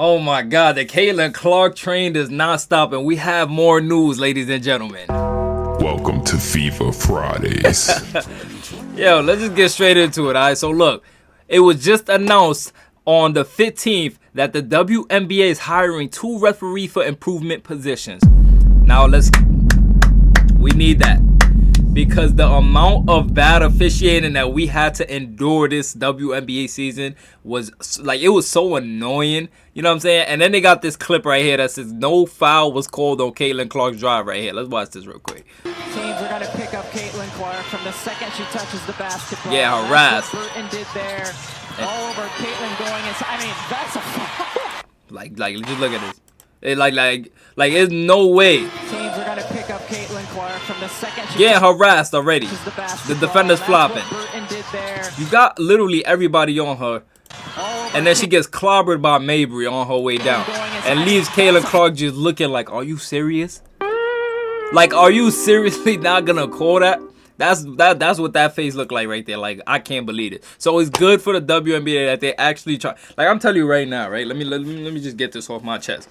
Oh my God, the Caitlin Clark train does not stop, and we have more news, ladies and gentlemen. Welcome to FIFA Fridays. Yo, let's just get straight into it, all right? So look, it was just announced on the 15th that the WNBA is hiring 2 referee for improvement positions. Now we need that. Because the amount of bad officiating that we had to endure this WNBA season was like, it was so annoying. You know what I'm saying? And then they got this clip right here that says no foul was called on Caitlin Clark's drive right here. Let's watch this real quick. Teams are going to pick up Caitlin Clark from the second she touches the basketball. Yeah, harassed. That's what Burton did there. All over Caitlin going inside. I mean, that's a foul. Like, just look at this. It like, there's no way. Teams are going to pick up Caitlin Clark from the second she getting harassed already. The defender's flopping. You got literally everybody on her. And then she gets clobbered by Mabry on her way down. And leaves Caitlin Clark just looking like, are you serious? Like, are you seriously not going to call that? That's what that face looked like right there. Like, I can't believe it. So it's good for the WNBA that they actually try. Like, I'm telling you right now, right? Let me just get this off my chest.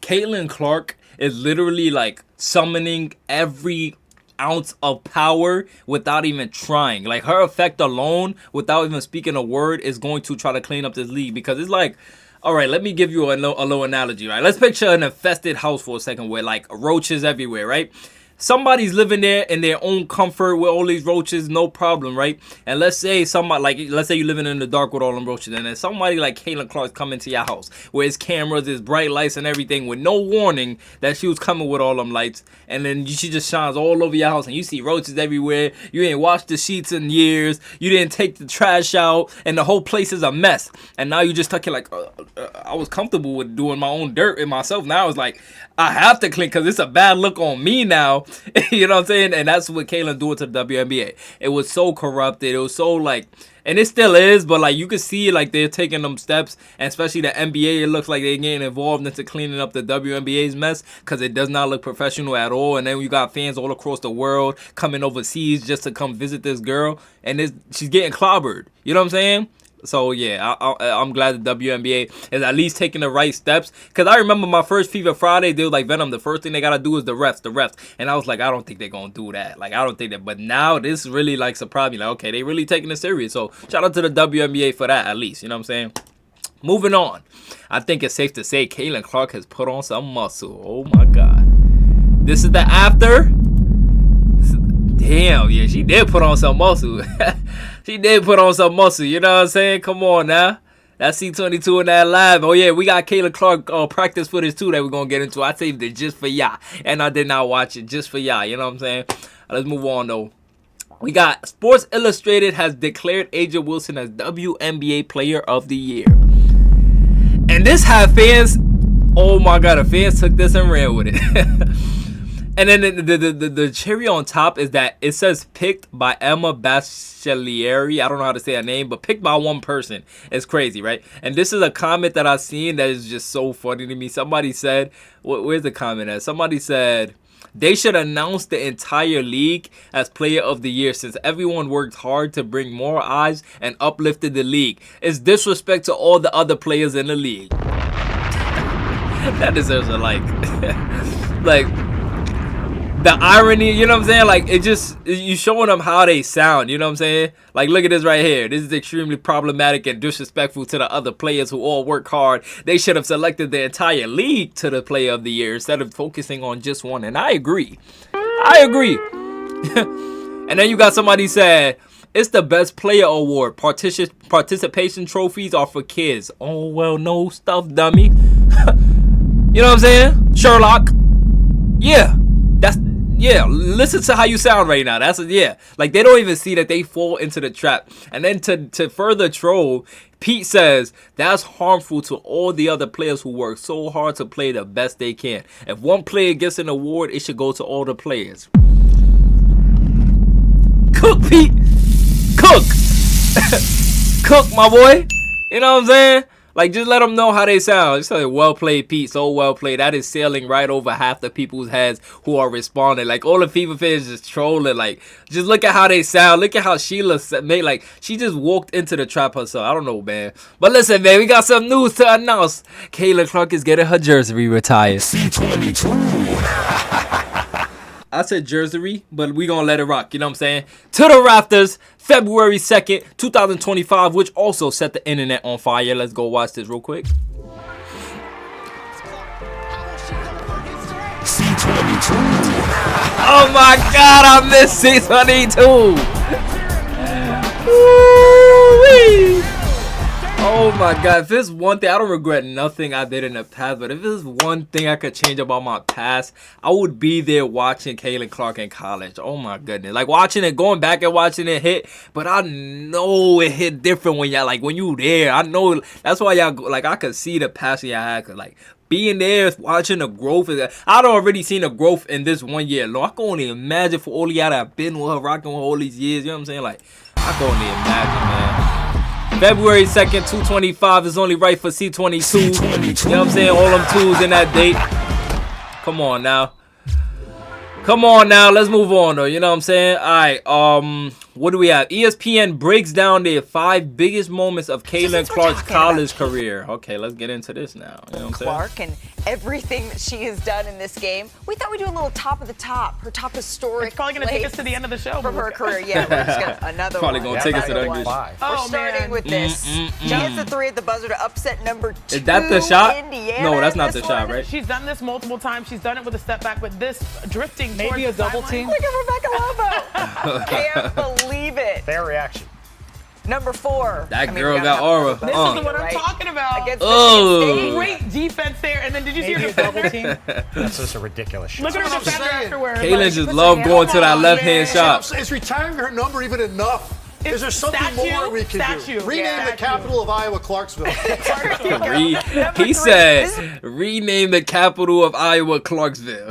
Caitlin Clark is literally like summoning every ounce of power without even trying. Like, her effect alone, without even speaking a word, is going to try to clean up this league. Because it's like, all right, let me give you a low analogy, right? Let's picture an infested house for a second where like roaches everywhere, right? Somebody's living there in their own comfort with all these roaches, no problem, right? And let's say you're living in the dark with all them roaches, and then somebody like Caitlin Clark come into your house where it's cameras, there's bright lights and everything with no warning that she was coming with all them lights, and then she just shines all over your house and you see roaches everywhere. You ain't washed the sheets in years. You didn't take the trash out, and the whole place is a mess. And now you just stuck here like, I was comfortable with doing my own dirt in myself. Now it's like, I have to clean because it's a bad look on me now. You know what I'm saying? And that's what Caitlin doing to the WNBA. It was so corrupted. It was so like, and it still is, but like you can see like they're taking them steps, and especially the NBA, it looks like they're getting involved into cleaning up the WNBA's mess because it does not look professional at all. And then you got fans all across the world coming overseas just to come visit this girl, and she's getting clobbered. You know what I'm saying? So, yeah, I'm glad the WNBA is at least taking the right steps. Because I remember my first FIFA Friday, they were like, Venom, the first thing they got to do is the refs. And I was like, I don't think they're going to do that. Like, I don't think that. But now this really, like, surprised me. Like, okay, they really taking it serious. So, shout out to the WNBA for that, at least. You know what I'm saying? Moving on. I think it's safe to say Caitlin Clark has put on some muscle. Oh, my God. This is the after. Damn, yeah, she did put on some muscle. She did put on some muscle, you know what I'm saying? Come on now. That's C22 in that live. Oh, yeah, we got Caitlin Clark practice footage, too, that we're going to get into. I saved it just for y'all. And I did not watch it just for y'all, you know what I'm saying? Let's move on, though. We got Sports Illustrated has declared A'ja Wilson as WNBA Player of the Year. And this had fans, oh, my God, the fans took this and ran with it. And then the cherry on top is that it says picked by Emma Bachelieri. I don't know how to say her name, but picked by one person. It's crazy, right? And this is a comment that I've seen that is just so funny to me. Somebody said, where's the comment at? Somebody said, they should announce the entire league as Player of the Year since everyone worked hard to bring more eyes and uplifted the league. It's disrespect to all the other players in the league. That deserves a like. Like, the irony, you know what I'm saying? Like, it just, you showing them how they sound, you know what I'm saying? Like, look at this right here. This is extremely problematic and disrespectful to the other players who all work hard. They should have selected the entire league to the Player of the Year instead of focusing on just one. And I agree. And then you got somebody said, it's the best player award. Participation trophies are for kids. Oh, well, no stuff, dummy. You know what I'm saying? Sherlock. Yeah. Yeah, listen to how you sound right now. Like, they don't even see that they fall into the trap. And then to further troll, Pete says that's harmful to all the other players who work so hard to play the best they can. If one player gets an award, it should go to all the players. Cook, Pete. Cook. Cook, my boy. You know what I'm saying? Like, just let them know how they sound. Just like, well played, Pete. So well played. That is sailing right over half the people's heads who are responding. Like, all the FIFA fans just trolling. Like, just look at how they sound. Look at how Sheila made. Like, she just walked into the trap herself. I don't know, man. But listen, man, we got some news to announce. Caitlin Clark is getting her jersey retired. I said jersey, but we gonna let it rock, you know what I'm saying? To the rafters, February 2nd, 2025, which also set the internet on fire. Let's go watch this real quick. Oh my God, I missed C22. Woo-wee. Oh my God, if there's one thing, I don't regret nothing I did in the past, but if there's one thing I could change about my past, I would be there watching Caitlin Clark in college. Oh my goodness. Like watching it, going back and watching it hit, but I know it hit different when y'all, like when you there. I know, that's why y'all, like I could see the passion y'all had, cause like being there, watching the growth. I'd already seen the growth in this 1 year alone. I can only imagine for all y'all that have been with her, rocking with her all these years, you know what I'm saying? Like, I can only imagine, man. February 2nd, 225 is only right for C22. You know what I'm saying? All them twos in that date. Come on now. Come on now. Let's move on though. You know what I'm saying? Alright, what do we have? ESPN breaks down the 5 biggest moments of Caitlin Clark's college career. Okay, let's get into this now. You know what I'm Clark and everything that she has done in this game. We thought we'd do a little top of the top, her top historic. It's probably going to take us to the end of the show. From her career, yeah. We're just gonna, another probably one. Probably going to take us to the end of the show. We're starting with this. She hits the 3 at the buzzer to upset number 2. Is that the shot? Indiana no, that's not the shot, right? She's done this multiple times. She's done it with a step back, but this drifting maybe a double team. Look at Rebecca Lobo. Can't believe it. Fair reaction. Number 4. That girl got aura. This is what I'm talking about. Against Michigan State. Great defense there. And then did you see her Maybe a double team? That's just a ridiculous shot. Look at her defender afterwards. Caitlin just love going to that left-hand shot. Is retiring her number even enough? Is there something more we can do? Rename the capital of Iowa Clarksville. He said, rename the capital of Iowa Clarksville.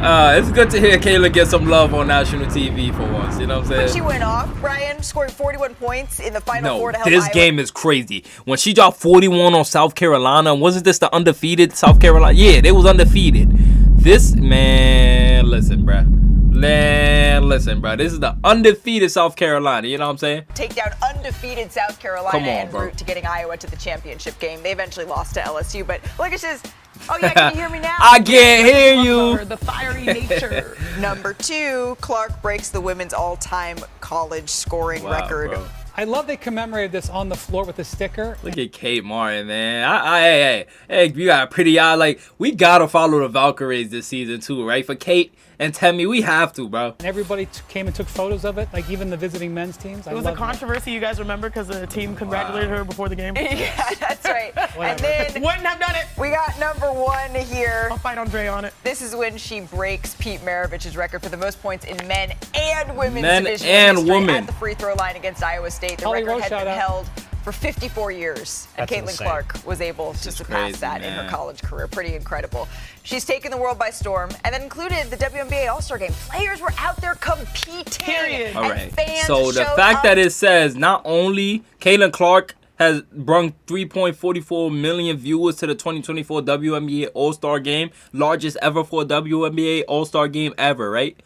It's good to hear Kayla get some love on national TV for once. You know what I'm saying? But she went off, Brian, scoring 41 points in the Final Four to help this Iowa. game is crazy. When she dropped 41 on South Carolina, wasn't this the undefeated South Carolina? Yeah, they was undefeated. This, man, listen, bruh. Man, listen, bro. This is the undefeated South Carolina. You know what I'm saying? Take down undefeated South Carolina en route to getting Iowa to the championship game. They eventually lost to LSU, but like it says, oh yeah, can you hear me now? I can't hear you. The fiery nature. Number 2, Clark breaks the women's all-time college scoring record. Bro. I love they commemorated this on the floor with a sticker. Look at Kate Martin, man. Hey, you got a pretty eye. Like, we gotta follow the Valkyries this season too, right? For Kate and Temmie, we have to, bro. And everybody came and took photos of it, like even the visiting men's teams. It was a controversy, you guys remember, because the team congratulated her before the game. Yeah, that's right. And then wouldn't have done it. We got number 1 here. I'll fight Andre on it. This is when she breaks Pete Maravich's record for the most points in men and women's Men division and history women. at the free throw line against Iowa State. The Holly record had been Rowe, held for 54 years, and That's Caitlin insane. Clark was able to surpass crazy, that in her man. college career. Pretty incredible. She's taken the world by storm, and then included the WNBA All-Star Game. Players were out there competing. Period. All and right. fans So the showed fact up. that it says not only Caitlin Clark has brung 3.44 million viewers to the 2024 WNBA All-Star Game, largest ever for a WNBA All-Star Game ever, right?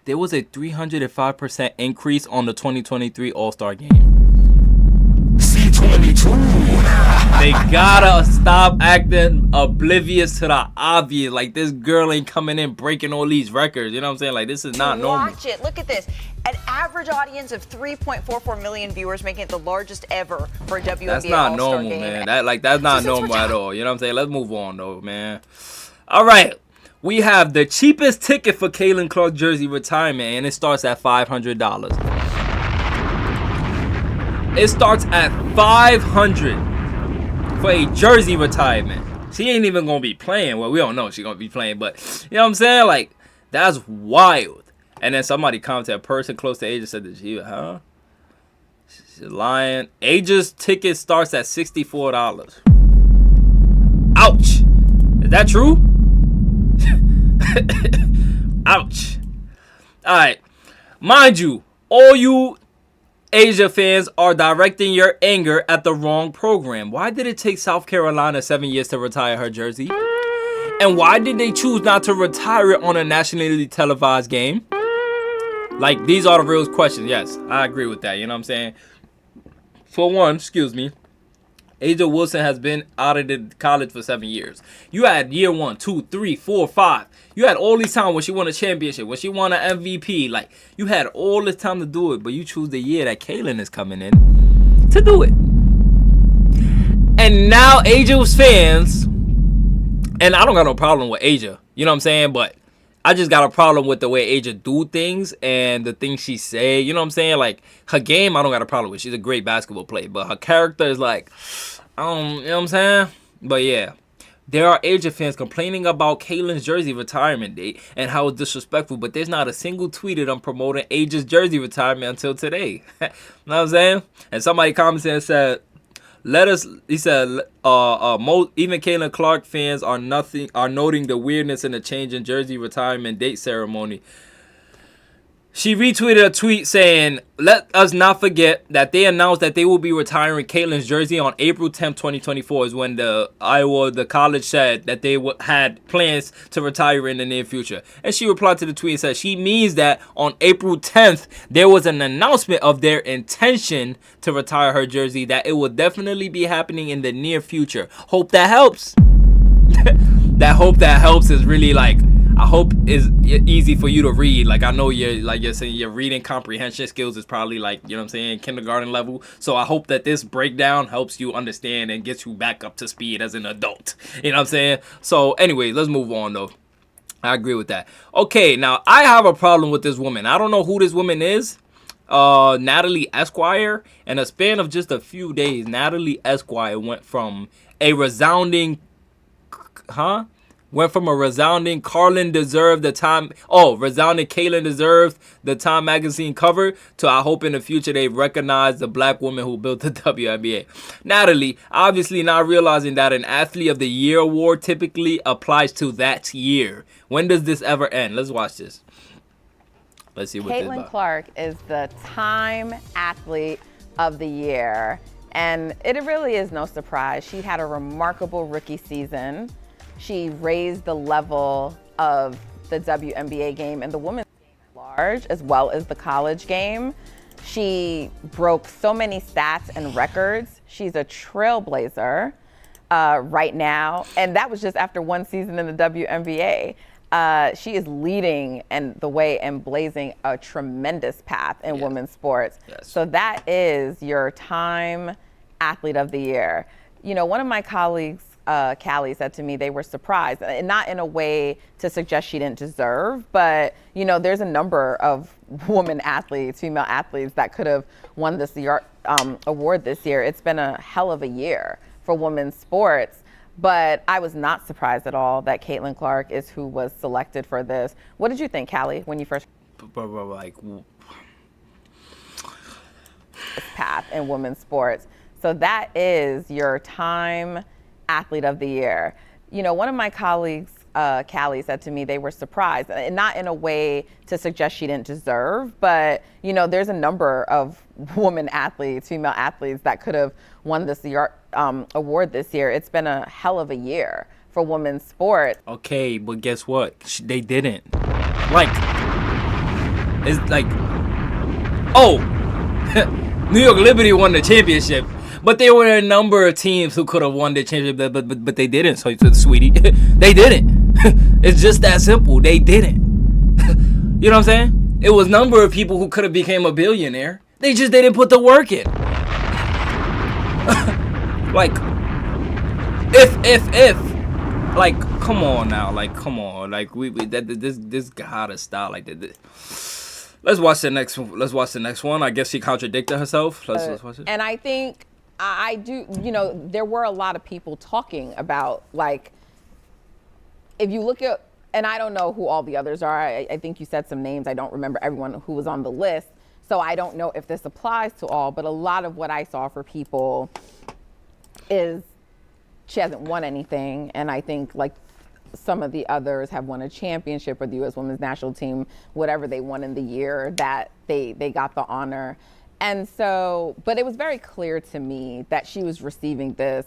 There was a 305% increase on the 2023 All-Star Game. They gotta stop acting oblivious to the obvious. Like, this girl ain't coming in breaking all these records. You know what I'm saying? Like, this is not normal. Watch it. Look at this. An average audience of 3.44 million viewers, making it the largest ever for a WNBA That's not All-Star normal, game. man. That's not Since normal we're at all. You know what I'm saying? Let's move on, though, man. All right. We have the cheapest ticket for Caitlin Clark jersey retirement, and it starts at $500. It starts at $500 for a jersey retirement. She ain't even gonna be playing. Well, we don't know if she's gonna be playing, but you know what I'm saying? Like, that's wild. And then somebody commented, a person close to Aegis said that she's lying. Aegis ticket starts at $64. Ouch. Is that true? Ouch. All right. Mind you, all you Asia fans are directing your anger at the wrong program. Why did it take South Carolina 7 years to retire her jersey? And why did they choose not to retire it on a nationally televised game? Like, these are the real questions. Yes, I agree with that. You know what I'm saying? For one, Asia Wilson has been out of the college for 7 years. You had year 1, 2, 3, 4, 5. You had all this time when she won a championship, when she won an MVP. Like, you had all this time to do it, but you choose the year that Kaylin is coming in to do it. And now Asia's fans, and I don't got no problem with Asia, you know what I'm saying? But I just got a problem with the way Asia do things and the things she say. You know what I'm saying? Like, her game, I don't got a problem with. She's a great basketball player. But her character is like, you know what I'm saying? But yeah, there are Asia fans complaining about Kaylin's jersey retirement date and how it's disrespectful. But there's not a single tweet of them promoting Asia's jersey retirement until today. You know what I'm saying? And somebody commented and said, he said, even Caitlin Clark fans are noting the weirdness in the change in jersey retirement date ceremony. She retweeted a tweet saying, let us not forget that they announced that they will be retiring Caitlin's jersey on April 10th, 2024 is when the college said that they had plans to retire in the near future. And she replied to the tweet and said she means that on April 10th, there was an announcement of their intention to retire her jersey, that it will definitely be happening in the near future. Hope that helps. That hope that helps is really like, I hope is easy for you to read. Like, I know you're saying your reading comprehension skills is probably like, you know what I'm saying, kindergarten level. So I hope that this breakdown helps you understand and gets you back up to speed as an adult. You know what I'm saying? So anyway, let's move on though. I agree with that. Okay, now I have a problem with this woman. I don't know who this woman is. Natalie Esquire. In a span of just a few days, Natalie Esquire went from a resounding Kaylin deserved the Time magazine cover to I hope in the future they recognize the black woman who built the WNBA. Natalie, obviously not realizing that an Athlete of the Year award typically applies to that year. When does this ever end? Let's watch this. Let's see what this is about. Caitlin Clark is the Time Athlete of the Year, and it really is no surprise. She had a remarkable rookie season. She raised the level of the WNBA game and the women's game at large, as well as the college game. She broke so many stats and records. She's a trailblazer right now, and that was just after one season in the WNBA. She is leading the way and blazing a tremendous path in women's sports. Yes. So that is your Time Athlete of the Year. You know, one of my colleagues, Callie, said to me they were surprised, and not in a way to suggest she didn't deserve, but you know, there's a number of female athletes that could have won this award this year. It's been a hell of a year for women's sports, but I was not surprised at all that Caitlin Clark is who was selected for this. What did you think, Callie, when you first path in women's sports? So that is your Time Athlete of the Year. You know, one of my colleagues, Callie, said to me they were surprised, and not in a way to suggest she didn't deserve, but you know, there's a number of female athletes that could have won this award this year. It's been a hell of a year for women's sports. Okay, but guess what? They didn't. Like, it's like, oh, New York Liberty won the championship. But there were a number of teams who could have won the championship, but they didn't, so sweetie. They didn't. It's just that simple. They didn't. You know what I'm saying? It was a number of people who could have became a billionaire. They just didn't put the work in. Like, if. Like, come on now. Like, come on. Like, this gotta stop like this. Let's watch the next one. I guess she contradicted herself. Let's watch it. And I think I do, you know, there were a lot of people talking about, like, if you look at, and I don't know who all the others are. I think you said some names. I don't remember everyone who was on the list. So I don't know if this applies to all, but a lot of what I saw for people is she hasn't won anything. And I think, like, some of the others have won a championship, or the U.S. women's national team, whatever they won in the year that they got the honor. And so, but it was very clear to me that she was receiving this.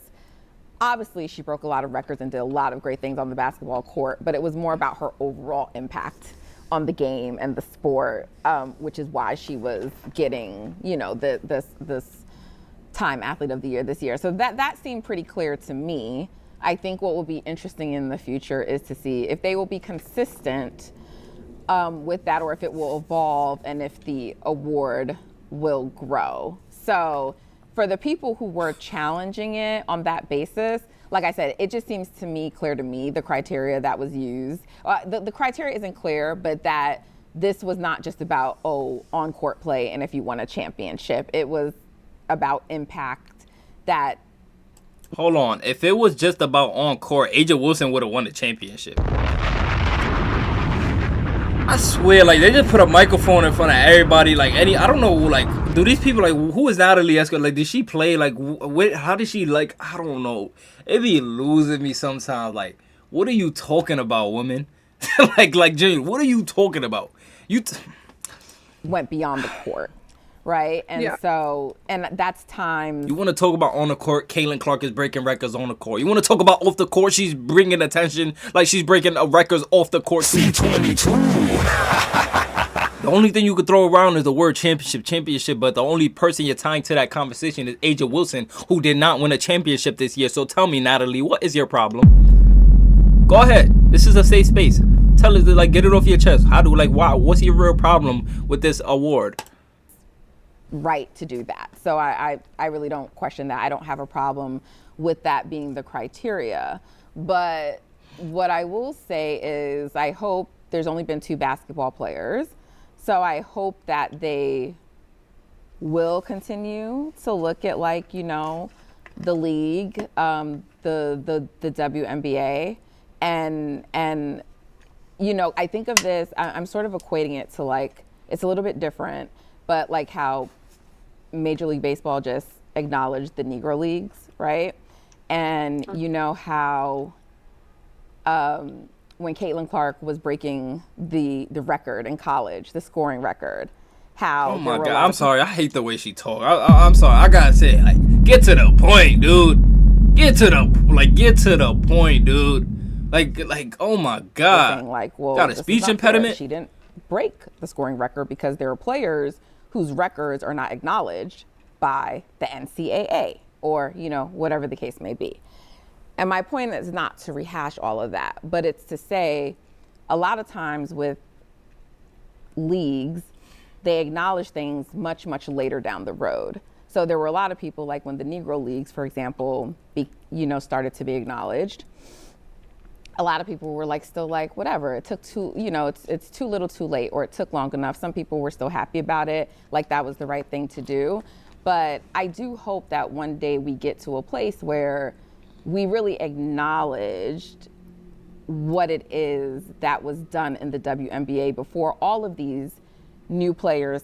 Obviously, she broke a lot of records and did a lot of great things on the basketball court, but it was more about her overall impact on the game and the sport, which is why she was getting, this Time Athlete of the Year this year. So that seemed pretty clear to me. I think what will be interesting in the future is to see if they will be consistent with that, or if it will evolve, and if the award will grow. So for the people who were challenging it on that basis, like I said, it just seems to me clear to me the criteria that was used. The criteria isn't clear, but that this was not just about, on-court play and if you won a championship. It was about impact that... Hold on. If it was just about on-court, A'ja Wilson would have won the championship. I swear, like, they just put a microphone in front of everybody. Like, I don't know, like, do these people, like, who is Natalie Esco? Like, did she play? Like, how did she, like, I don't know. It be losing me sometimes. Like, what are you talking about, woman? like, Jane, what are you talking about? Went beyond the court, right? And so, and that's times. You want to talk about on the court, Caitlin Clark is breaking records on the court. You want to talk about off the court, she's bringing attention, like she's breaking records off the court. The only thing you could throw around is the word championship, but the only person you're tying to that conversation is A'ja Wilson, who did not win a championship this year. So tell me, Natalie, what is your problem? Go ahead. This is a safe space. Tell us, like, get it off your chest. What's your real problem with this award? Right to do that. So I really don't question that. I don't have a problem with that being the criteria. But what I will say is I hope there's only been 2 basketball players. So I hope that they will continue to look at, like, the league, the WNBA, and I think of this, I'm sort of equating it to, like, it's a little bit different, but like how Major League Baseball just acknowledged the Negro Leagues, right? And how when Caitlin Clark was breaking the record in college, the scoring record, how... Oh my God, I'm sorry. I hate the way she talk. I'm sorry. I gotta say, like, get to the point, dude. Get to the point, dude. Like, oh my God. Saying, like, well, got a speech impediment? She didn't break the scoring record because there are players whose records are not acknowledged by the NCAA or, whatever the case may be. And my point is not to rehash all of that, but it's to say a lot of times with leagues, they acknowledge things much, much later down the road. So there were a lot of people, like when the Negro Leagues, for example, started to be acknowledged, a lot of people were like, still like, whatever, it took it's too little too late, or it took long enough. Some people were still happy about it, like that was the right thing to do. But I do hope that one day we get to a place where we really acknowledged what it is that was done in the WNBA before all of these new players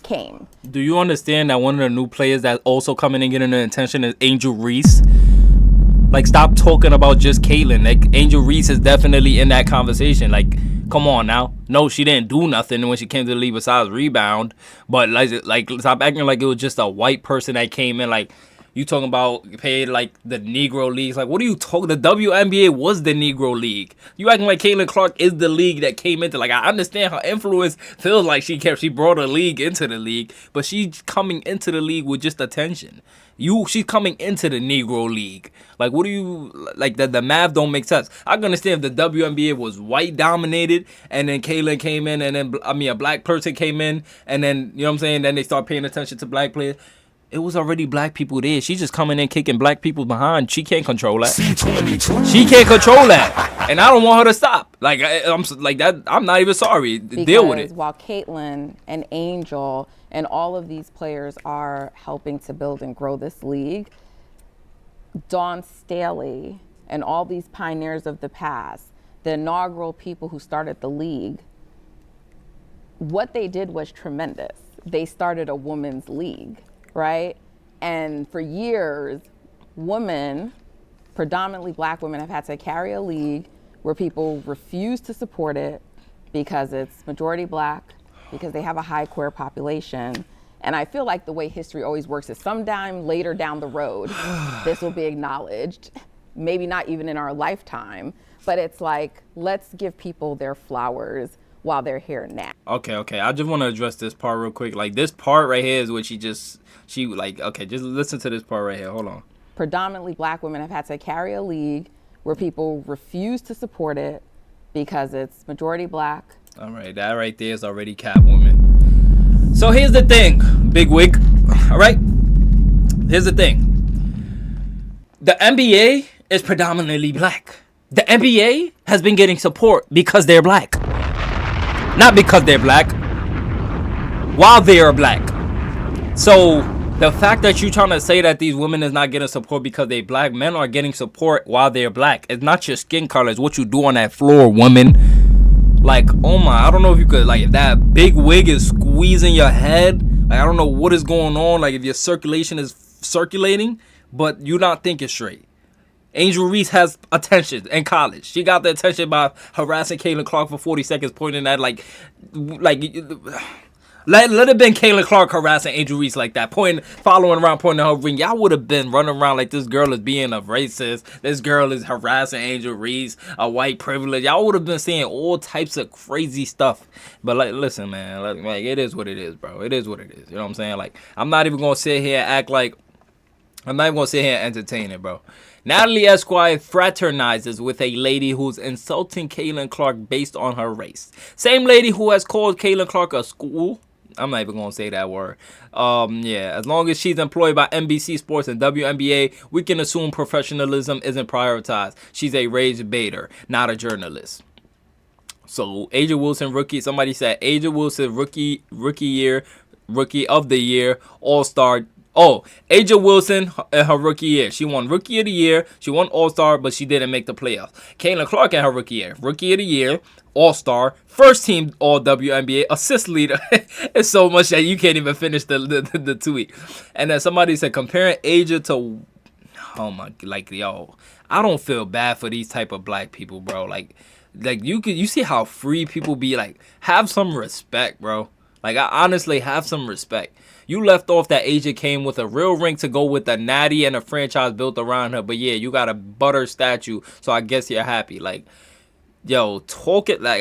came. Do you understand that one of the new players that's also coming and getting the attention is Angel Reese? Like, stop talking about just Caitlin. Like, Angel Reese is definitely in that conversation. Like, come on now. No, she didn't do nothing when she came to the league besides rebound. But, like stop acting like it was just a white person that came in. Like, you talking about paid, like, the Negro Leagues. Like, what are you talking? The WNBA was the Negro League. You acting like Caitlin Clark is the league that came into. Like, I understand her influence feels like she brought a league into the league. But she's coming into the league with just attention. She's coming into the Negro League. Like, what do you, like, the math don't make sense. I can understand if the WNBA was white dominated and then Caitlin came in and then, a black person came in and then, you know what I'm saying, then they start paying attention to black players. It was already black people there. She's just coming in kicking black people behind. She can't control that. She can't control that. And I don't want her to stop. Like, I'm like that. I'm not even sorry. Deal with it. While Caitlin and Angel and all of these players are helping to build and grow this league, Dawn Staley and all these pioneers of the past, the inaugural people who started the league, what they did was tremendous. They started a women's league, right? And for years, women, predominantly black women, have had to carry a league where people refuse to support it because it's majority black, because they have a high queer population. And I feel like the way history always works is sometime later down the road, this will be acknowledged. Maybe not even in our lifetime, but it's like, let's give people their flowers while they're here now. Okay. I just want to address this part real quick. Like, this part right here is what just listen to this part right here. Hold on. Predominantly black women have had to carry a league where people refuse to support it because it's majority black. All right, that right there is already Catwoman. So here's the thing, Big Wig. All right? Here's the thing. The NBA is predominantly black. The NBA has been getting support because they're black. Not because they're black. While they are black. So the fact that you're trying to say that these women is not getting support because they black, men are getting support while they're black. It's not your skin color. It's what you do on that floor, woman. Like, oh my, I don't know if you could, like, if that big wig is squeezing your head. Like, I don't know what is going on. Like, if your circulation is circulating, but you're not thinking straight. Angel Reese has attention in college. She got the attention by harassing Caitlin Clark for 40 seconds, pointing at, let it been Caitlin Clark harassing Angel Reese like that, following around, pointing at her ring. Y'all would have been running around like this girl is being a racist. This girl is harassing Angel Reese, a white privilege. Y'all would have been saying all types of crazy stuff. But like, listen, man, like it is what it is, bro. It is what it is. You know what I'm saying? Like, I'm not even gonna sit here and act like I'm not even gonna sit here and entertain it, bro. Natalie Esquire fraternizes with a lady who's insulting Caitlin Clark based on her race. Same lady who has called Caitlin Clark a school. I'm not even going to say that word. Yeah, as long as she's employed by NBC Sports and WNBA, we can assume professionalism isn't prioritized. She's a rage baiter, not a journalist. So, Aja Wilson, rookie. Somebody said Aja Wilson, rookie of the year, all-star. Oh, Aja Wilson in her rookie year. She won Rookie of the Year. She won All-Star, but she didn't make the playoffs. Caitlin Clark in her rookie year. Rookie of the Year, All-Star, first team All-WNBA, assist leader. It's so much that you can't even finish the tweet. And then somebody said, comparing Aja to... Oh, my... Like, yo, I don't feel bad for these type of black people, bro. Like you see how free people be. Like, have some respect, bro. Like, I honestly have some respect. You left off that Aja came with a real ring to go with a natty and a franchise built around her. But yeah, you got a butter statue, so I guess you're happy. Like, yo, talk it like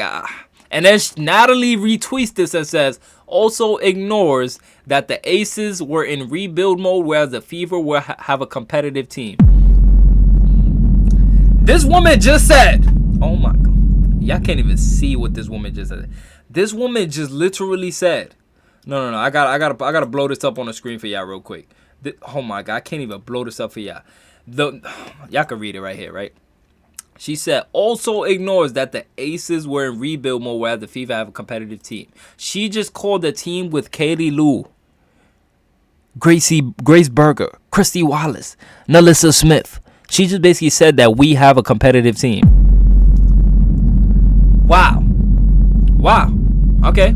And then Natalie retweets this and says, also ignores that the Aces were in rebuild mode, whereas the Fever will have a competitive team. This woman just said, oh my God. Y'all can't even see what this woman just said. This woman just literally said, no. I gotta blow this up on the screen for y'all real quick. Oh my God, I can't even blow this up for y'all. Y'all can read it right here, right? She said, also ignores that the Aces were in rebuild mode whereas the Fever have a competitive team. She just called the team with Katie Lou, Grace Berger, Christy Wallace, Nalissa Smith. She just basically said that we have a competitive team. Wow. Okay.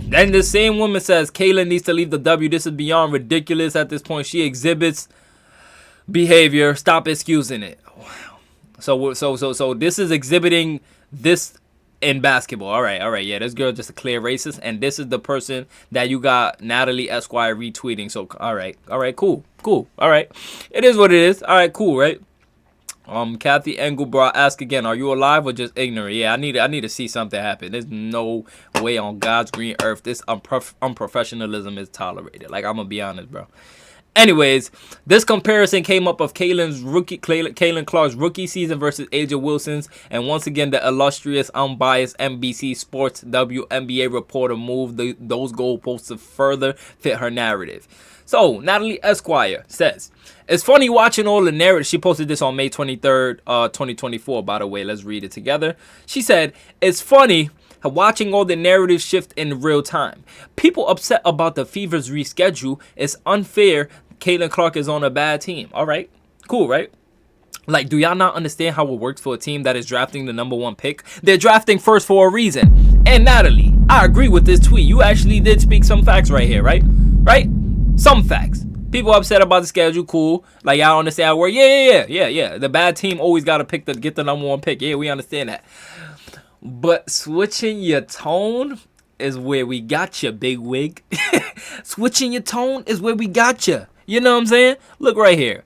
Then the same woman says Caitlin needs to leave the W. This is beyond ridiculous at this point. She exhibits behavior. Stop excusing it. Wow. So this is exhibiting this in basketball. All right. Yeah, this girl just a clear racist, and this is the person that you got Natalie Esquire retweeting. So all right, cool. All right, it is what it is. All right, cool, right? Kathy Engelbart asked again, are you alive or just ignorant? Yeah, I need to see something happen. There's no way on God's green earth this unprofessionalism is tolerated. Like, I'm gonna be honest, bro. Anyways, this comparison came up of Caitlin Clark's rookie season versus Aja Wilson's, and once again, the illustrious, unbiased NBC Sports WNBA reporter moved those goalposts to further fit her narrative. So, Natalie Esquire says, it's funny watching all the narrative. She posted this on May 23rd, 2024, by the way. Let's read it together. She said, it's funny watching all the narrative shift in real time. People upset about the Fever's reschedule. It's unfair. Caitlin Clark is on a bad team. All right, cool, right? Like, do y'all not understand how it works for a team that is drafting the #1 pick? They're drafting first for a reason. And Natalie, I agree with this tweet. You actually did speak some facts right here, right? Right? Some facts. People upset about the schedule, cool. Like, y'all understand how it works? Yeah. The bad team always got to get the #1 pick. Yeah, we understand that. But switching your tone is where we got you, big wig. Switching your tone is where we got you. You know what I'm saying? Look right here.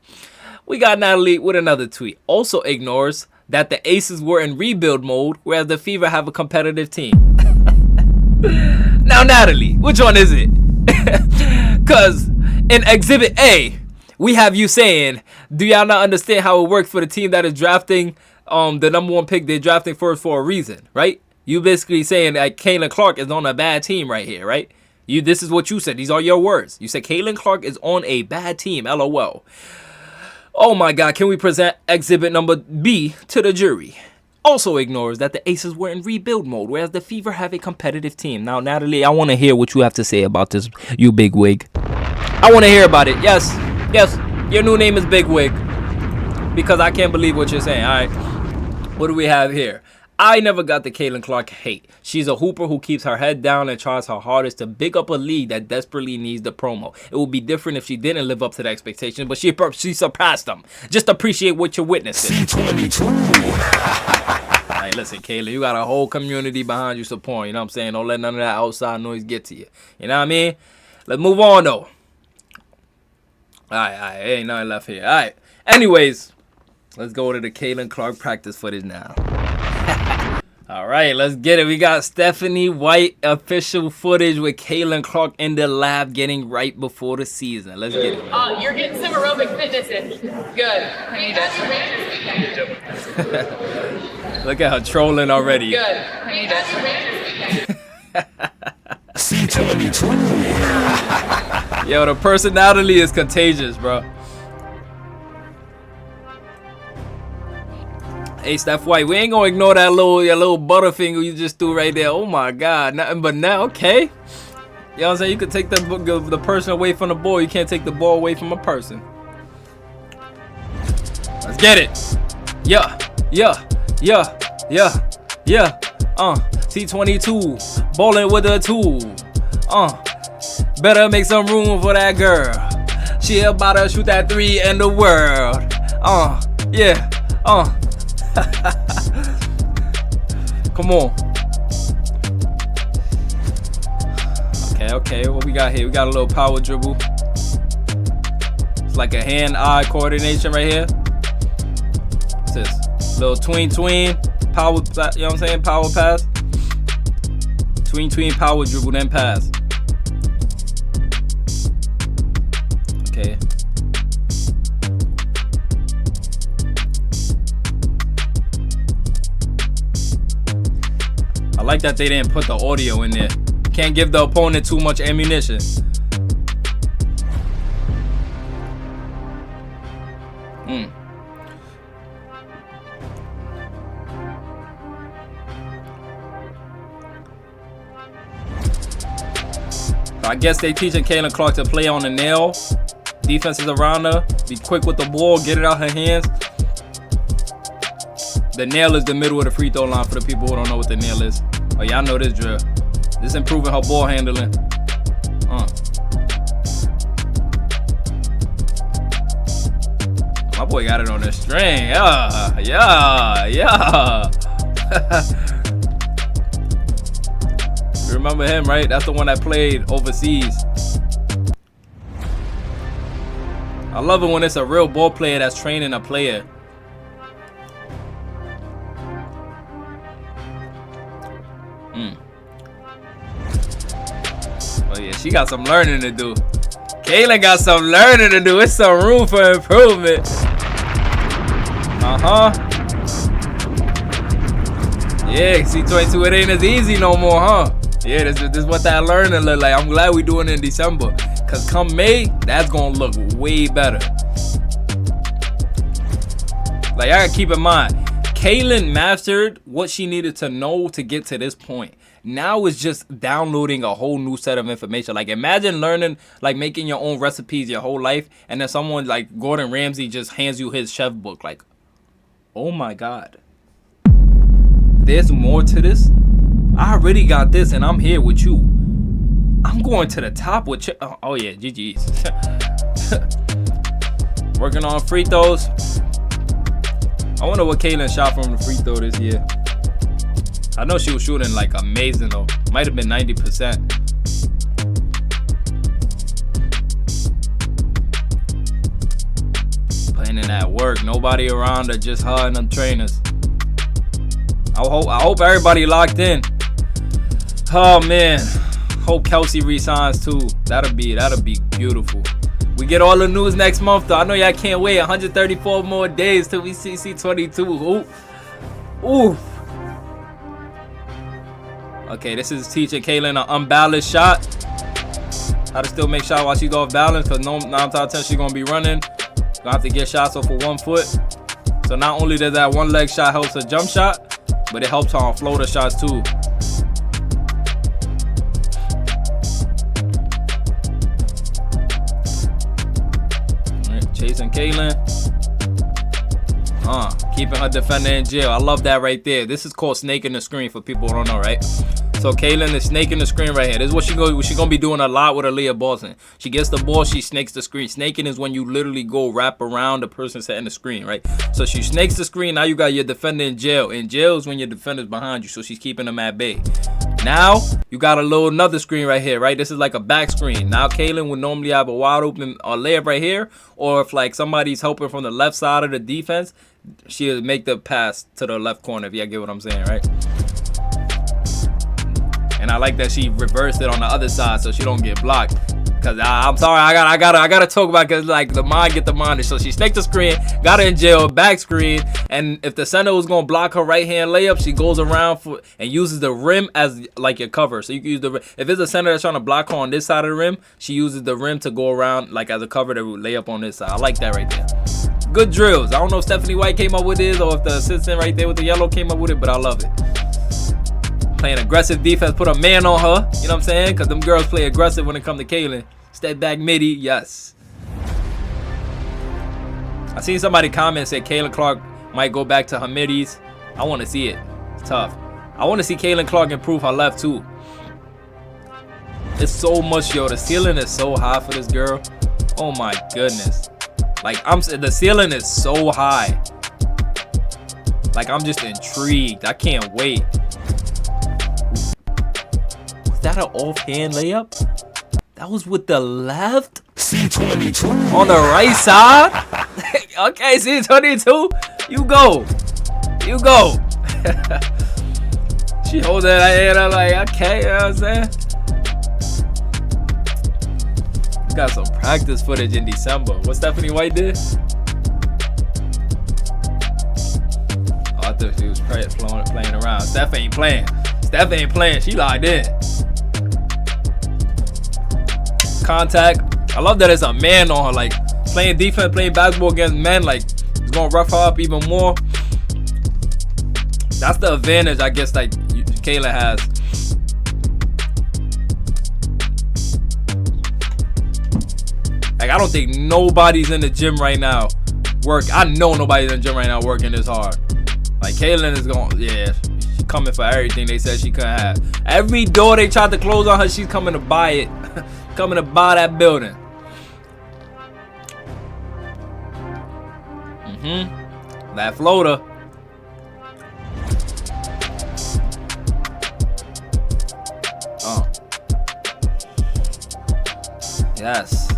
We got Natalie with another tweet. Also ignores that the Aces were in rebuild mode, whereas the Fever have a competitive team. Now, Natalie, which one is it? Because in Exhibit A, we have you saying, do y'all not understand how it works for the team that is drafting the number 1 pick? They're drafting first for a reason, right? You basically saying that Caitlin Clark is on a bad team right here, right? This is what you said. These are your words. You said Caitlin Clark is on a bad team, LOL. Oh my God, can we present Exhibit number B to the jury? Also ignores that the Aces were in rebuild mode, whereas the Fever have a competitive team. Now, Natalie, I want to hear what you have to say about this, you big wig. I want to hear about it. Yes, your new name is Big Wig. Because I can't believe what you're saying. All right, what do we have here? I never got the Caitlin Clark hate. She's a hooper who keeps her head down and tries her hardest to big up a league that desperately needs the promo. It would be different if she didn't live up to the expectations, but she surpassed them. Just appreciate what you're witnessing. Hey, listen, Caitlin, you got a whole community behind you supporting. You know what I'm saying? Don't let none of that outside noise get to you. You know what I mean? Let's move on, though. All right, ain't nothing left here. All right. Anyways, let's go to the Caitlin Clark practice footage now. All right, let's get it. We got Stephanie White official footage with Caitlin Clark in the lab getting right before the season. Let's get it. You're getting some aerobic fitness in. Good. I need it. Look at her trolling already. Good. I need it. Yo, the personality is contagious, bro. Hey, Steph White, we ain't gonna ignore that little butterfinger you just threw right there. Oh my God, nothing but now, okay? You know what I'm saying? You could take the person away from the ball. You can't take the ball away from a person. Let's get it. Yeah. T22, bowling with a tool. Better make some room for that girl. She about to shoot that 3 in the world. Yeah. Come on. Okay, what we got here? We got a little power dribble. It's like a hand-eye coordination right here. What's this? Little tween, power, you know what I'm saying? Power pass. Tween, power dribble, then pass. Okay. I like that they didn't put the audio in there. Can't give the opponent too much ammunition. I guess they teaching Caitlin Clark to play on the nail. Defenses around her. Be quick with the ball. Get it out her hands. The nail is the middle of the free throw line for the people who don't know what the nail is. Oh, y'all know this drill. This improving her ball handling. My boy got it on the string. Yeah. You remember him, right? That's the one that played overseas. I love it when it's a real ball player that's training a player. Oh yeah, she got some learning to do. Caitlin got some learning to do. It's some room for improvement. Yeah, C22, it ain't as easy no more, huh? Yeah, this is what that learning look like. I'm glad we doing it in December. Cause come May, that's gonna look way better. Like, I gotta keep in mind, Caitlin mastered what she needed to know to get to this point. Now it's just downloading a whole new set of information. Like, imagine learning, like, making your own recipes your whole life, and then someone like Gordon Ramsay just hands you his chef book. Like, oh my God, there's more to this. I already got this, and I'm here with you. I'm going to the top with oh yeah, GG's. Working on free throws. I wonder what Caitlin shot from the free throw this year. I know she was shooting like amazing though. Might have been 90%. Putting in that work. Nobody around her, just her and them trainers. I hope everybody locked in. Oh man. Hope Kelsey resigns too. That'll be beautiful. We get all the news next month though. I know y'all can't wait. 134 more days till we see C22. Ooh. Okay, this is teaching Kaylin an unbalanced shot. How to still make shots while she's off balance, because 9 times out of 10 she's gonna be running. Gonna have to get shots off of 1 foot. So not only does that one leg shot helps her jump shot, but it helps her on floater shots too. Alright, chasing Kaylin. Keeping her defender in jail. I love that right there. This is called snaking the screen for people who don't know, right? So Kaylin is snaking the screen right here. This is what she's gonna be doing a lot with Aaliyah Boston. She gets the ball, she snakes the screen. Snaking is when you literally go wrap around the person setting the screen, right? So she snakes the screen. Now you got your defender in jail. In jail is when your defender's behind you, so she's keeping them at bay. Now you got another screen right here, right? This is like a back screen. Now Kaylin would normally have a wide open layup right here, or if like somebody's helping from the left side of the defense, she'll make the pass to the left corner, if y'all get what I'm saying, right? And I like that she reversed it on the other side so she don't get blocked. Cause I'm sorry, I gotta talk about, cause like the mind get the mind. So she snaked the screen, got her in jail, back screen, and if the center was gonna block her right hand layup, she goes around and uses the rim as like your cover. So you can use the rim. If it's a center that's trying to block her on this side of the rim, she uses the rim to go around like as a cover to lay up on this side. I like that right there. Good drills. I don't know if Stephanie White came up with this or if the assistant right there with the yellow came up with it, but I love it. Playing aggressive defense, put a man on her. You know what I'm saying? Because them girls play aggressive when it comes to Kaylin. Step back midi, yes. I seen somebody comment say Kaylin Clark might go back to her middies. I want to see it. It's tough. I want to see Kaylin Clark improve her left too. It's so much, yo. The ceiling is so high for this girl. Oh my goodness. Like the ceiling is so high. Like I'm just intrigued. I can't wait. Was that an offhand layup? That was with the left? C22. On the right side? Okay, C22. You go. You go. She holds that hand up like, okay, you know what I'm saying? We got some practice footage in December. What Stephanie White did? Oh, I thought she was playing around. Steph ain't playing. Steph ain't playing. She locked in. Contact. I love that it's a man on her. Like playing defense, playing basketball against men. Like it's gonna rough her up even more. That's the advantage I guess like Kaylin has. Like I don't think nobody's in the gym right now. I know nobody's in the gym right now working this hard. Like Kaylin is going, yeah, she's coming for everything they said she couldn't have. Every door they tried to close on her, she's coming to buy it. Coming to buy that building. That floater. Yes.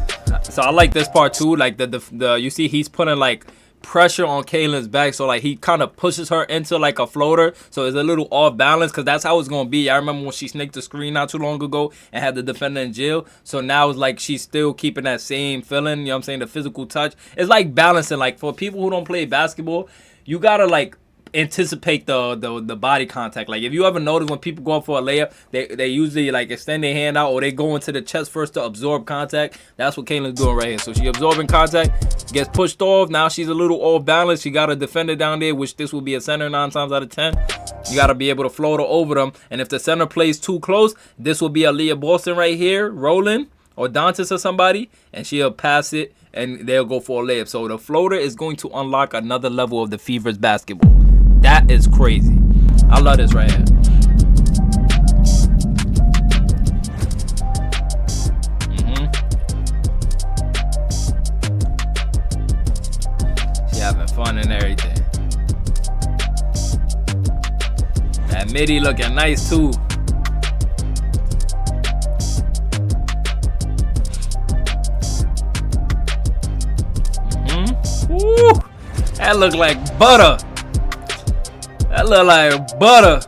So I like this part too. Like the you see he's putting like pressure on Kaylin's back, so like he kind of pushes her into like a floater, so it's a little off balance because that's how it's gonna be. I remember when she snaked the screen not too long ago and had the defender in jail, so now it's like she's still keeping that same feeling, you know what I'm saying, the physical touch. It's like balancing. Like for people who don't play basketball, you gotta like anticipate the body contact. Like if you ever notice when people go up for a layup, they usually like extend their hand out or they go into the chest first to absorb contact. That's what Kaylin's doing right here. So she absorbing contact, gets pushed off. Now she's a little off balance. She got a defender down there, which this will be a center 9 times out of 10. You got to be able to float her over them. And if the center plays too close, this will be Aaliyah Boston right here rolling, or Dantas or somebody, and she'll pass it and they'll go for a layup. So the floater is going to unlock another level of the Fever's basketball. That is crazy. I love this right here. She having fun and everything. That midi looking nice too. Woo! That look like butter. That look like butter.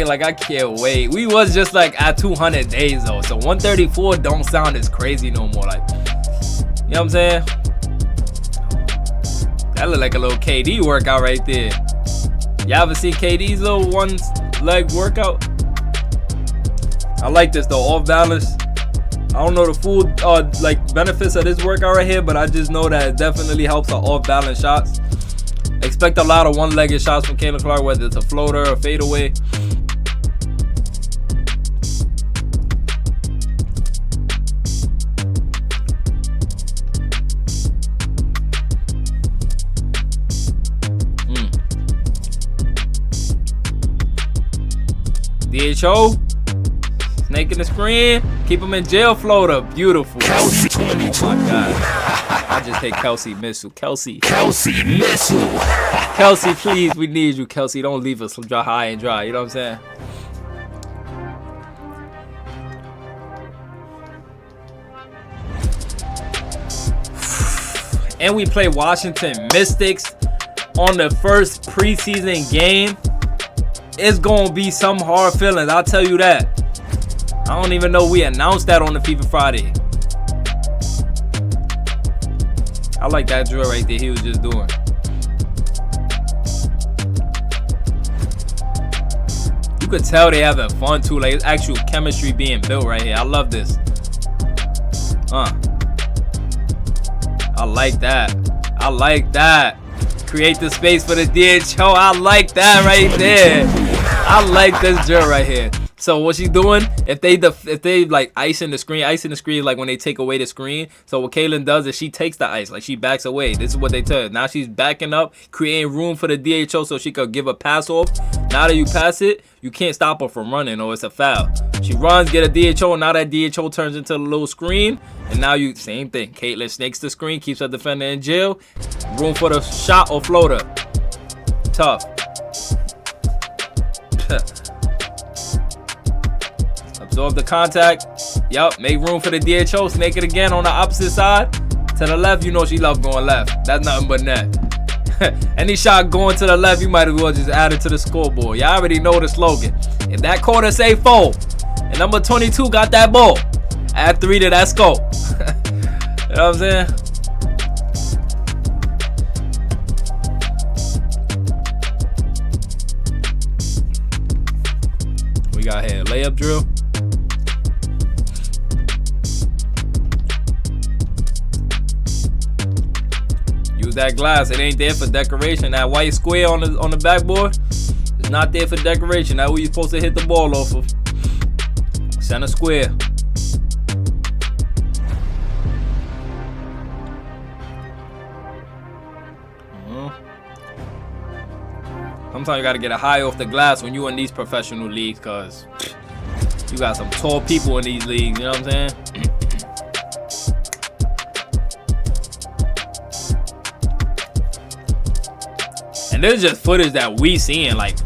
Like I can't wait. We was just like at 200 days though, so 134 don't sound as crazy no more. Like, you know what I'm saying? That look like a little KD workout right there. Y'all ever see KD's little one leg workout? I like this though, off balance. I don't know the full like benefits of this workout right here, but I just know that it definitely helps on off balance shots. Expect a lot of one-legged shots from Caitlin Clark, whether it's a floater or fadeaway. DHO, snake in the screen, keep him in jail floater, beautiful. Oh my God. I just hit Kelsey Missile. Kelsey Missile. Kelsey, please, we need you. Kelsey, don't leave us dry high and dry. You know what I'm saying? And we play Washington Mystics on the first preseason game. It's gonna be some hard feelings, I'll tell you that. I don't even know we announced that on the FIFA Friday. I like that drill right there he was just doing. You could tell they having fun too, like it's actual chemistry being built right here. I love this. I like that. I like that. Create the space for the DHO. I like that right there. I like this drill right here. So what she's doing, if they like icing the screen is like when they take away the screen. So what Kaylin does is she takes the ice, like she backs away. This is what they tell her. Now she's backing up, creating room for the DHO so she could give a pass off. Now that you pass it, you can't stop her from running or it's a foul. She runs, get a DHO, and now that DHO turns into a little screen. And now you, same thing. Caitlin snakes the screen, keeps her defender in jail. Room for the shot or floater. Tough. Absorb the contact. Yup, make room for the DHO. Snake it again on the opposite side. To the left, you know she love going left. That's nothing but net. Any shot going to the left, you might as well just add it to the scoreboard. Y'all already know the slogan. If that quarter say 4, and number 22 got that ball, add 3 to that score. You know what I'm saying? We got here layup drill. Use that glass. It ain't there for decoration. That white square on the backboard, it's not there for decoration. That's where you're supposed to hit the ball off of. Center square. Sometimes you gotta get a high off the glass when you in these professional leagues, cause you got some tall people in these leagues. You know what I'm saying? And this is just footage that we seeing. Like,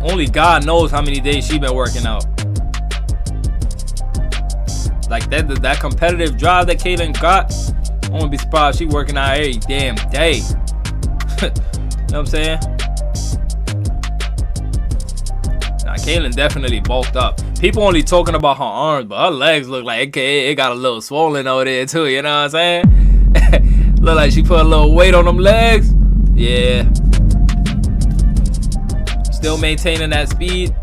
only God knows how many days she been working out. Like that competitive drive that Kaylin got, I wouldn't be surprised she working out every damn day. You know what I'm saying? Nah, Kaylin definitely bulked up. People only talking about her arms, but her legs look like it got a little swollen over there too. You know what I'm saying? Look like she put a little weight on them legs. Yeah. Still maintaining that speed.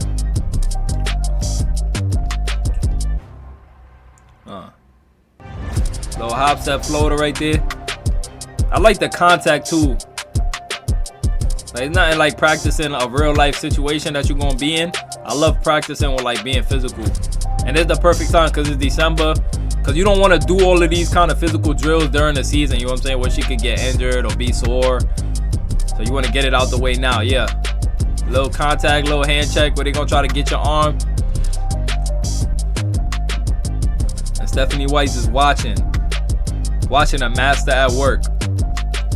Little hop step floater right there. I like the contact too. Like, it's nothing like practicing a real life situation that you're gonna be in. I love practicing with like being physical. And it's the perfect time because it's December. Because you don't want to do all of these kind of physical drills during the season. You know what I'm saying? Where she could get injured or be sore. So you want to get it out the way now. Yeah. Little contact, little hand check where they're gonna try to get your arm. And Stephanie Weiss is watching a master at work.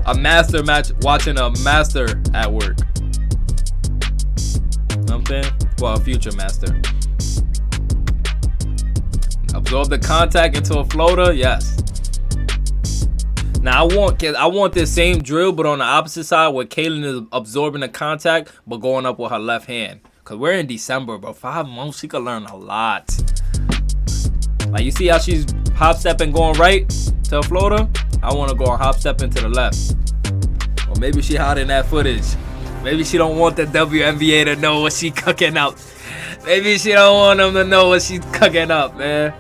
a master match, watching a master at work. You know what I'm saying? Well, a future master. Absorb the contact into a floater. Yes. Now I want this same drill, but on the opposite side where Kaylin is absorbing the contact, but going up with her left hand. Cause we're in December, bro. 5 months, she could learn a lot. Like you see how she's hop stepping going right to a floater? I want to go on hop stepping to the left. Or maybe she hiding that footage. Maybe she don't want the WNBA to know what she cooking up. Maybe she don't want them to know what she's cooking up, man.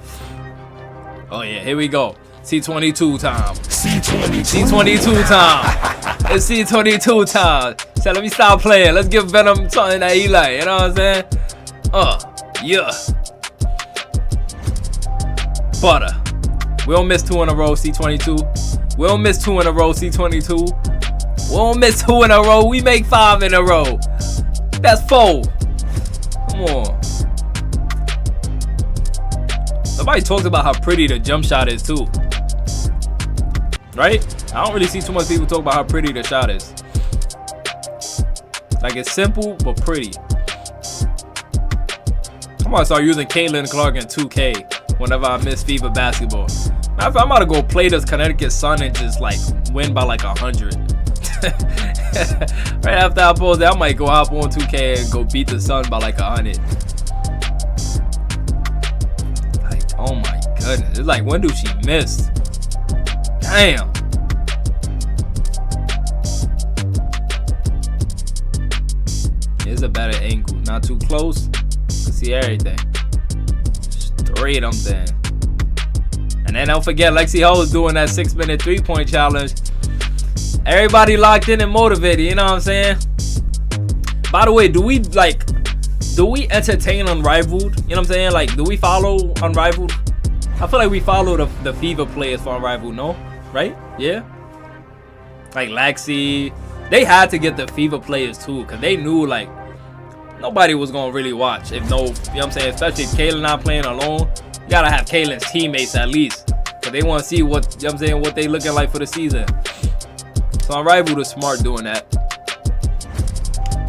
Oh yeah, here we go. C22 time. C22 time. It's C22 time. So let me stop playing. Let's give Venom something that he like. You know what I'm saying? Yeah. Butter. We don't miss 2 in a row, C22. We don't miss 2 in a row, C22. We don't miss 2 in a row. We make 5 in a row. That's 4. Come on. Nobody talks about how pretty the jump shot is too. Right? I don't really see too much people talk about how pretty the shot is. Like it's simple but pretty. I'm gonna start using Caitlin Clark in 2K whenever I miss FIBA basketball. Matter of fact, I'm about to go play this Connecticut Sun and just like win by like 100. Right after I post that, I might go hop on 2K and go beat the Sun by like 100. Like, oh my goodness. It's like, when do she miss? Damn. Here's a better angle. Not too close. See everything. Straight, I'm saying. And then don't forget, Lexi Ho is doing that 6-minute 3-point challenge. Everybody locked in and motivated, you know what I'm saying? By the way, do we entertain Unrivaled? You know what I'm saying? Like, do we follow Unrivaled? I feel like we follow the FIBA players for Unrivaled, no? Right? Yeah? Like Lexi. They had to get the FIBA players too, because they knew like nobody was gonna really watch if no, you know what I'm saying? Especially if Kaylin not playing alone. You gotta have Kaylin's teammates at least. Cause they wanna see what, you know what I'm saying, what they looking like for the season. So Unrivaled is smart doing that.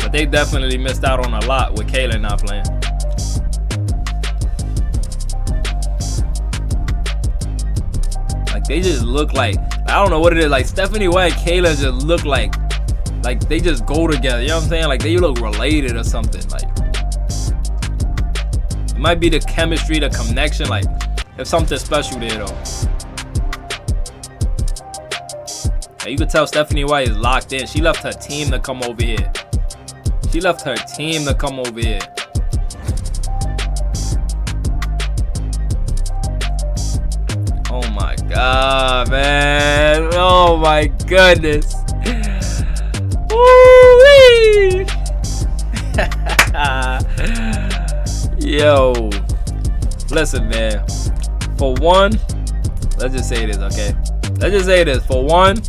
But they definitely missed out on a lot with Kaylin not playing. Like they just look like, I don't know what it is, like Stephanie White and Kaylin just look like they just go together, you know what I'm saying? Like they look related or something. Like it might be the chemistry, the connection, like there's something special there though. Like, you could tell Stephanie White is locked in. She left her team to come over here. She left her team to come over here. Oh my God, man. Oh my goodness. Woo-wee. Yo, listen, man. For one, let's just say this, okay? Let's just say this. For one,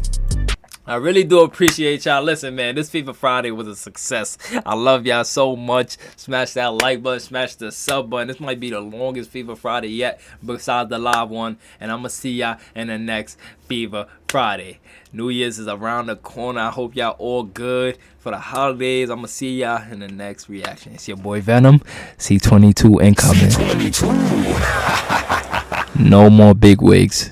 I really do appreciate y'all. Listen, man, this FIFA Friday was a success. I love y'all so much. Smash that like button, smash the sub button. This might be the longest FIFA Friday yet, besides the live one. And I'm going to see y'all in the next FIFA Friday. New Year's is around the corner. I hope y'all all good for the holidays. I'm going to see y'all in the next reaction. It's your boy Venom. C22 incoming. No more big wigs.